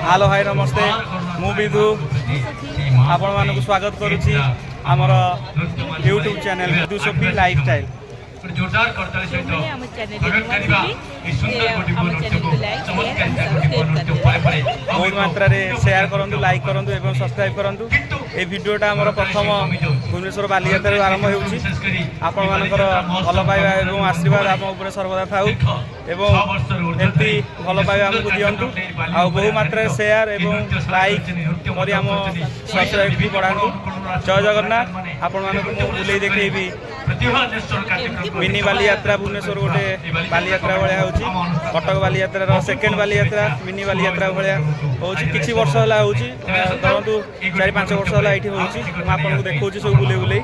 Hello hi नमस्ते मु विधु आपण मानक स्वागत करुच्ची आमर YouTube channel Vidhu Sophie lifestyle जोरदार करताली सहित स्वागत करिबा ए सुंदर गोटिबो नृत्य को चमत्कारी गोटिबो नृत्य परे परे बहुत मात्रा रे शेयर करंतु लाइक करंतु एवं सब्सक्राइब करंतु ए वीडियोटा हमर प्रथम भुवनेश्वर बालियात्रा आरंभ होउची आपण मानकर भल पाइबा एवं आशीर्वाद हम ऊपर सर्वदा थाउ एवं एमती भल पाइबा हमकु दियंतु आ बहु मात्रा शेयर एवं लाइक करी हम सब्सक्राइब भी बढ़ांतु। जय जगन्नाथ। आपण मानक बुले देखैबी मिनी बालियात्रा भुवनेश्वर गोटे बालियात्रा भाया होची कटक बालियात्रा सेकेंड बालियात्रा मिनी बालियात्रा भाया होची किछि वर्ष होला होची धरंतु 4-5 वर्ष होला एठी होची म आपन को देखौची सब बुले बुले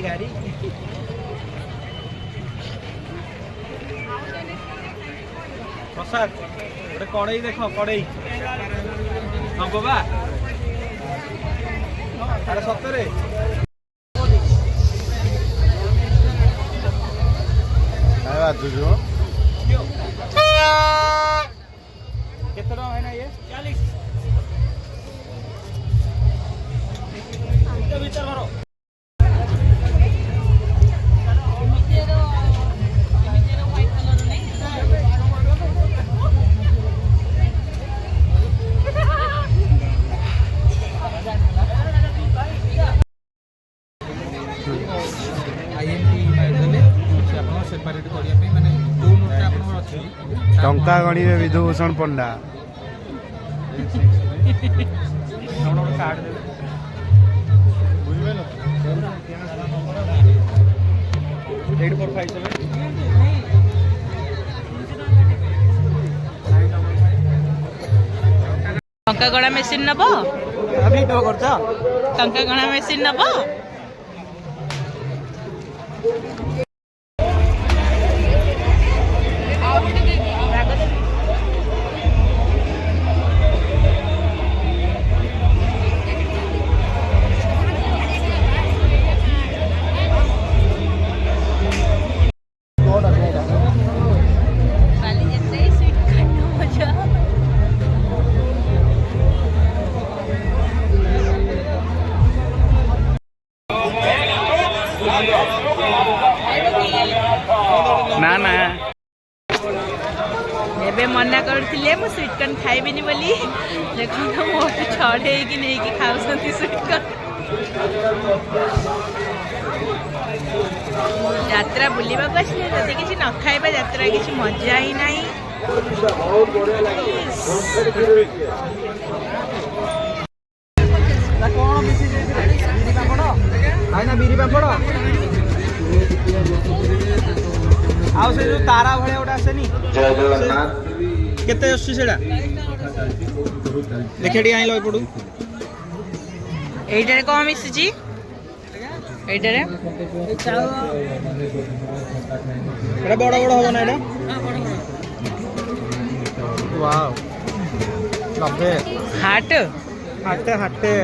गाड़ी प्रसाद गोटे कड़ई देख कड़ई हाँ बाबा अरे सतरे केते टका है ना ये 40 भीतर भरो टंका गणी विधुभूषण पंडा टंका गणा मेसीन नब टंका गणा मेसीन नब ना ना एबे मना करथिले मु स्वीट कॉर्न खाइबिनी बोली देखो तो मोट छड़े कि नहीं कि खाउसंती स्वीट कॉर्न यात्रा बुलिबा को आसले जदि किछि न खाइबा यात्रा किछि मजा ही नहीं। बिरी पापड़ आउ से जो तारा भलिया गोटे आसेनी केते आसी सेडा देखेडी आइलो एपडू एइटारे कोन मिसुची एइटारे एटा बड़ बड़ हो ना एटा वाओ लबे हाट हाटे हाटे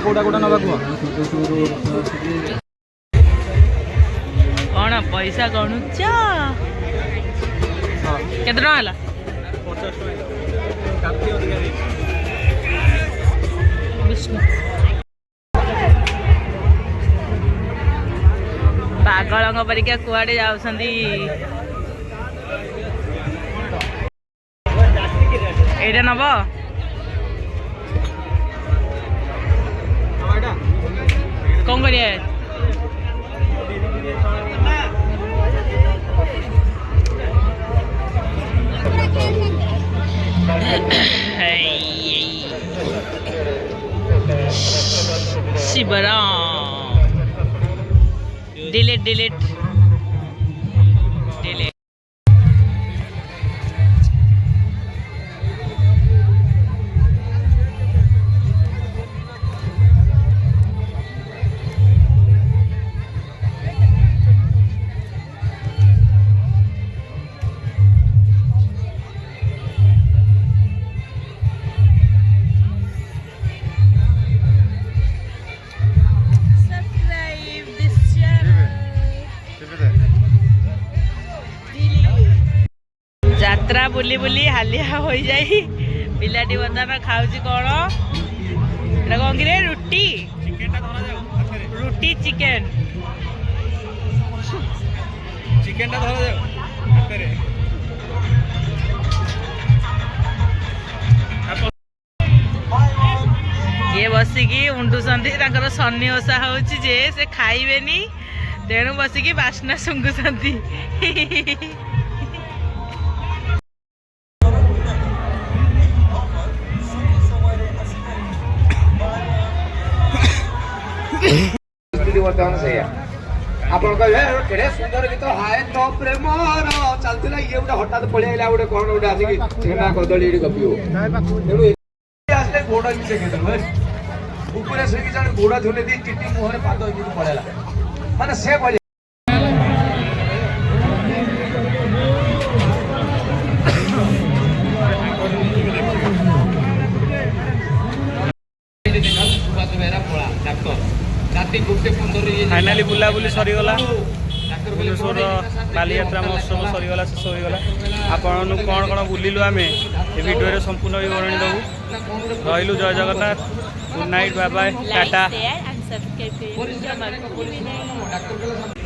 कोटा कोटा नबा कुआ कौन पैसा गणुच केते टका हला 50 काफी अधिकारी विष्णु पागल परिका कुआडे जाउछंदी एटा नब कौन करिया शिवराम डिलीट डिलीट डिलीट ଯାତ୍ରା ବୁଲି ବୁଲି ହାଲିଆ ହୋଇଯାଇ ପିଲାଟି ବର୍ତ୍ତମାନ ଖାଉଛି କ'ଣ ଏଟା କ'ଣ କିରେ ରୁଟି ରୁଟି ଚିକେନ ଚିକେନଟା ଧରାଯାଉ ହାତରେ। ଇଏ ବସିକି ଉଣ୍ଡୁଛନ୍ତି ତାଙ୍କର ଶନି ଓଷା ହଉଛି ଯେ ସେ ଖାଇବେନି ତେଣୁ ବସିକି ବାସ୍ନା ଶୁଙ୍ଘୁଛନ୍ତି। ବର୍ତ୍ତମାନ ସେଇଆ ଆପଣ କହିବେ କେଡ଼େ ସୁନ୍ଦର ଗୀତ ହାଏ ତ ପ୍ରେମର ଚାଲିଥିଲା ଇଏ ଗୋଟେ ହଠାତ୍ ପଳେଇ ଆଇଲା ଗୋଟେ କଣ ଗୋଟେ ଆସିକି ଛେନା କଦଳୀ ଏଠି ଗପିବ ତେଣୁ ଆସିଲେ ଗୋଡ଼ ମିଶେ ଖେଳିଦେଲୁ ଉପରେ ଶୋଇକି ଜଣେ ଗୋଡ଼ ଝୁଲେଇ ଦେଇ ଟିଟି ମୁହଁରେ ପାଦ ଏମିତି ପଳେଇଲା ମାନେ ସେ ଭଳି फाइनाली बुलाबुली सरीगला भुवनेश्वर बालीयात्रा महोत्सव सरीगला शेष होगला आपण कौन कौन बुलिलु आम ए भिडियो संपूर्ण विवरणी देवु रही जय Jagannath good night bye bye tata. Like share and subscribe करें।